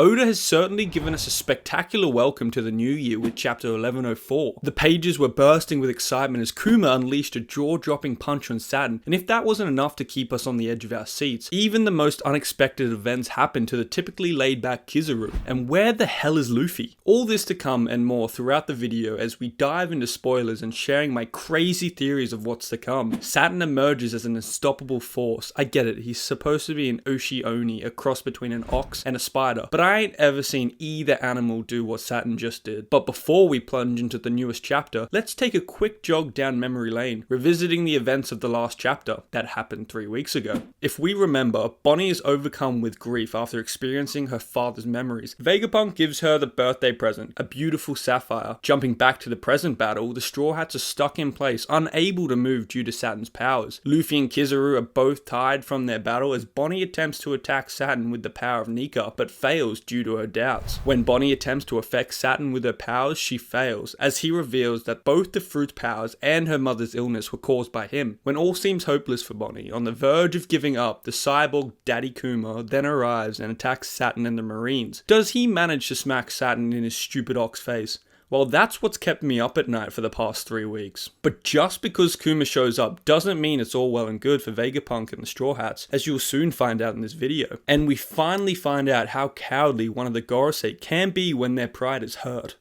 Oda has certainly given us a spectacular welcome to the new year with chapter 1104. The pages were bursting with excitement as Kuma unleashed a jaw-dropping punch on Saturn, and if that wasn't enough to keep us on the edge of our seats, even the most unexpected events happened to the typically laid-back Kizaru. And where the hell is Luffy? All this to come and more throughout the video as we dive into spoilers and sharing my crazy theories of what's to come. Saturn emerges as an unstoppable force. I get it, he's supposed to be an Oshi Oni, a cross between an ox and a spider, but I ain't ever seen either animal do what Saturn just did. But before we plunge into the newest chapter, let's take a quick jog down memory lane, revisiting the events of the last chapter that happened 3 weeks ago. If we remember, Bonnie is overcome with grief after experiencing her father's memories. Vegapunk gives her the birthday present, a beautiful sapphire. Jumping back to the present battle, the Straw Hats are stuck in place, unable to move due to Saturn's powers. Luffy and Kizaru are both tired from their battle as Bonnie attempts to attack Saturn with the power of Nika, but fails due to her doubts. When Bonnie attempts to affect Saturn with her powers, she fails, as he reveals that both the fruit's powers and her mother's illness were caused by him. When all seems hopeless for Bonnie, on the verge of giving up, the cyborg Daddy Kuma then arrives and attacks Saturn and the Marines. Does he manage to smack Saturn in his stupid ox face? Well, that's what's kept me up at night for the past 3 weeks. But just because Kuma shows up doesn't mean it's all well and good for Vegapunk and the Straw Hats, as you'll soon find out in this video. And we finally find out how cowardly one of the Gorosei can be when their pride is hurt.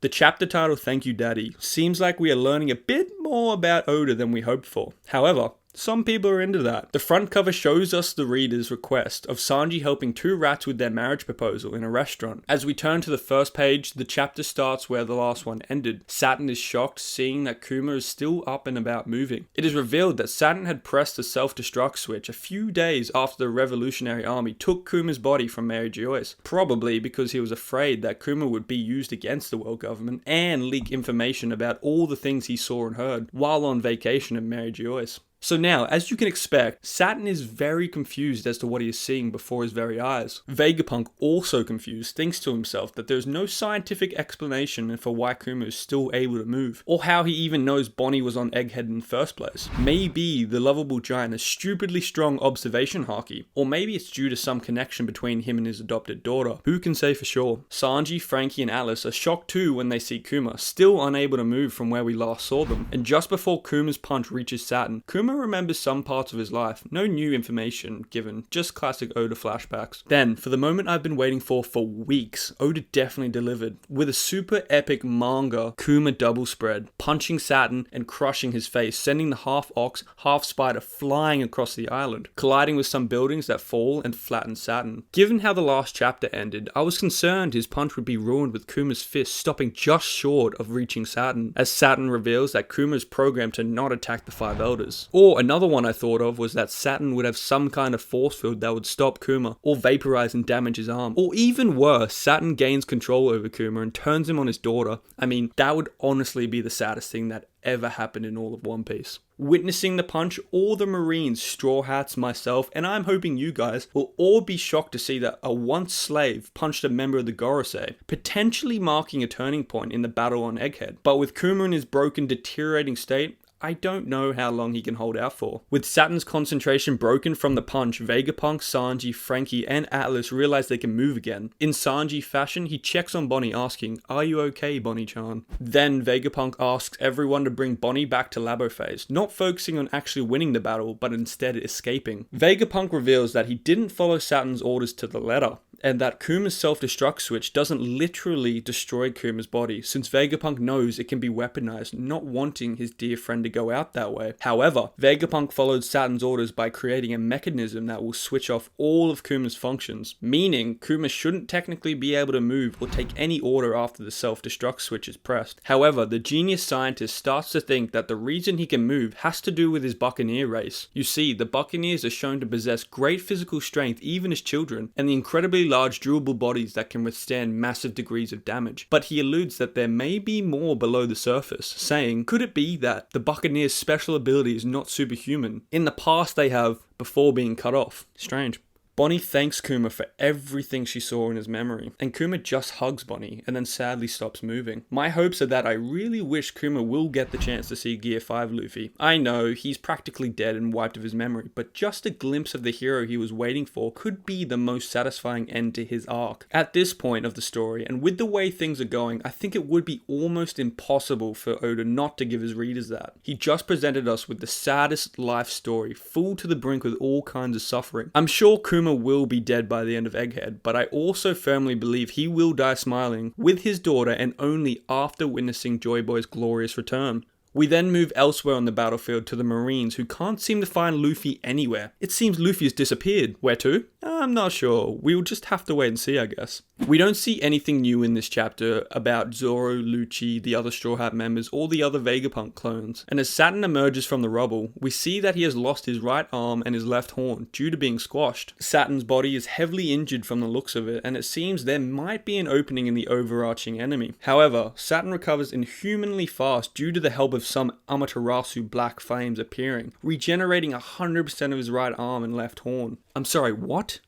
The chapter title, Thank You Daddy, seems like we are learning a bit more about Oda than we hoped for. However, some people are into that. The front cover shows us the reader's request of Sanji helping 2 rats with their marriage proposal in a restaurant. As we turn to the first page, the chapter starts where the last one ended. Saturn is shocked seeing that Kuma is still up and about moving. It is revealed that Saturn had pressed the self-destruct switch a few days after the Revolutionary Army took Kuma's body from Mary Joyce, probably because he was afraid that Kuma would be used against the world government and leak information about all the things he saw and heard while on vacation at Mary Joyce. So now, as you can expect, Saturn is very confused as to what he is seeing before his very eyes. Vegapunk, also confused, thinks to himself that there is no scientific explanation for why Kuma is still able to move, or how he even knows Bonnie was on Egghead in the first place. Maybe the lovable giant has stupidly strong observation haki, or maybe it's due to some connection between him and his adopted daughter. Who can say for sure? Sanji, Frankie and Alice are shocked too when they see Kuma, still unable to move from where we last saw them. And just before Kuma's punch reaches Saturn, Kuma remembers some parts of his life, no new information given, just classic Oda flashbacks. Then, for the moment I've been waiting for weeks, Oda definitely delivered, with a super epic manga Kuma double spread, punching Saturn and crushing his face, sending the half ox, half spider flying across the island, colliding with some buildings that fall and flatten Saturn. Given how the last chapter ended, I was concerned his punch would be ruined with Kuma's fist stopping just short of reaching Saturn, as Saturn reveals that Kuma is programmed to not attack the 5 elders. Or another one I thought of was that Saturn would have some kind of force field that would stop Kuma, or vaporize and damage his arm. Or even worse, Saturn gains control over Kuma and turns him on his daughter. I mean, that would honestly be the saddest thing that ever happened in all of One Piece. Witnessing the punch, all the Marines, Straw Hats, myself, and I'm hoping you guys will all be shocked to see that a once slave punched a member of the Gorosei, potentially marking a turning point in the battle on Egghead. But with Kuma in his broken, deteriorating state, I don't know how long he can hold out for. With Saturn's concentration broken from the punch, Vegapunk, Sanji, Frankie, and Atlas realize they can move again. In Sanji fashion, he checks on Bonnie asking, "Are you okay, Bonnie-chan?" Then Vegapunk asks everyone to bring Bonnie back to Labo phase, not focusing on actually winning the battle, but instead escaping. Vegapunk reveals that he didn't follow Saturn's orders to the letter, and that Kuma's self-destruct switch doesn't literally destroy Kuma's body, since Vegapunk knows it can be weaponized, not wanting his dear friend to go out that way. However, Vegapunk followed Saturn's orders by creating a mechanism that will switch off all of Kuma's functions, meaning Kuma shouldn't technically be able to move or take any order after the self-destruct switch is pressed. However, the genius scientist starts to think that the reason he can move has to do with his Buccaneer race. You see, the Buccaneers are shown to possess great physical strength even as children, and the incredibly large durable bodies that can withstand massive degrees of damage. But he alludes that there may be more below the surface, saying, could it be that the Buccaneers' special ability is not superhuman? In the past they have, before being cut off. Strange. Bonnie thanks Kuma for everything she saw in his memory, and Kuma just hugs Bonnie and then sadly stops moving. My hopes are that I really wish Kuma will get the chance to see Gear 5 Luffy. I know, he's practically dead and wiped of his memory, but just a glimpse of the hero he was waiting for could be the most satisfying end to his arc. At this point of the story, and with the way things are going, I think it would be almost impossible for Oda not to give his readers that. He just presented us with the saddest life story, full to the brink with all kinds of suffering. I'm sure Kuma will be dead by the end of Egghead, but I also firmly believe he will die smiling with his daughter and only after witnessing Joy Boy's glorious return. We then move elsewhere on the battlefield to the Marines, who can't seem to find Luffy anywhere. It seems Luffy has disappeared. Where to? I'm not sure. We'll just have to wait and see, I guess. We don't see anything new in this chapter about Zoro, Lucci, the other Straw Hat members, or the other Vegapunk clones. And as Saturn emerges from the rubble, we see that he has lost his right arm and his left horn due to being squashed. Saturn's body is heavily injured from the looks of it, and it seems there might be an opening in the overarching enemy. However, Saturn recovers inhumanly fast due to the help of some Amaterasu black flames appearing, regenerating 100% of his right arm and left horn. I'm sorry, what?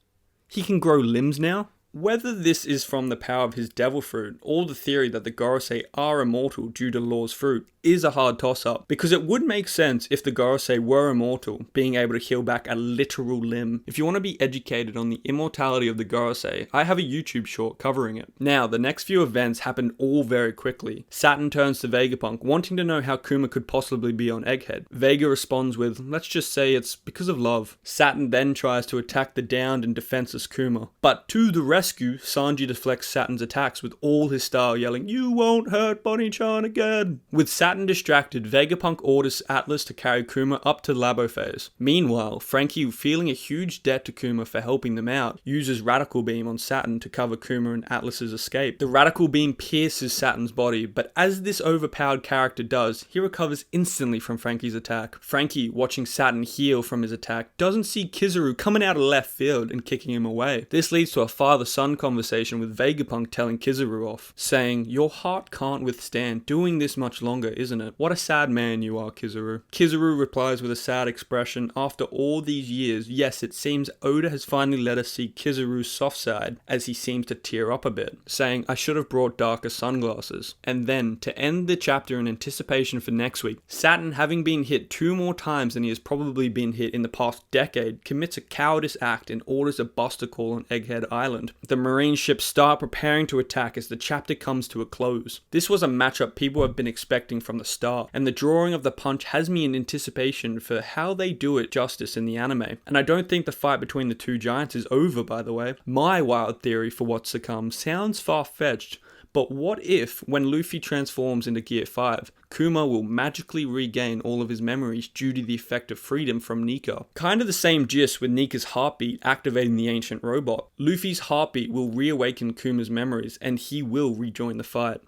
He can grow limbs now? Whether this is from the power of his devil fruit or the theory that the Gorosei are immortal due to Law's fruit is a hard toss-up, because it would make sense if the Gorosei were immortal, being able to heal back a literal limb. If you want to be educated on the immortality of the Gorosei, I have a YouTube short covering it. Now, the next few events happen all very quickly. Saturn turns to Vegapunk, wanting to know how Kuma could possibly be on Egghead. Vega responds with, let's just say it's because of love. Saturn then tries to attack the downed and defenseless Kuma, but to the rescue, Sanji deflects Saturn's attacks with all his style, yelling, "You won't hurt Bonnie-chan again!" With Saturn distracted, Vegapunk orders Atlas to carry Kuma up to Labo phase. Meanwhile, Frankie, feeling a huge debt to Kuma for helping them out, uses Radical Beam on Saturn to cover Kuma and Atlas's escape. The Radical Beam pierces Saturn's body, but as this overpowered character does, he recovers instantly from Frankie's attack. Frankie, watching Saturn heal from his attack, doesn't see Kizaru coming out of left field and kicking him away. This leads to a father-son conversation with Vegapunk telling Kizaru off, saying, "Your heart can't withstand doing this much longer, isn't it? What a sad man you are, Kizaru." Kizaru replies with a sad expression, after all these years, yes, it seems Oda has finally let us see Kizaru's soft side, as he seems to tear up a bit, saying, "I should have brought darker sunglasses." And then, to end the chapter in anticipation for next week, Saturn, having been hit 2 more times than he has probably been hit in the past decade, commits a cowardice act and orders a buster call on Egghead Island. The Marine ships start preparing to attack as the chapter comes to a close. This was a matchup people have been expecting from the start, and the drawing of the punch has me in anticipation for how they do it justice in the anime. And I don't think the fight between the two giants is over, by the way. My wild theory for what's to come sounds far-fetched, but what if, when Luffy transforms into Gear 5, Kuma will magically regain all of his memories due to the effect of freedom from Nika? Kind of the same gist with Nika's heartbeat activating the ancient robot. Luffy's heartbeat will reawaken Kuma's memories and he will rejoin the fight.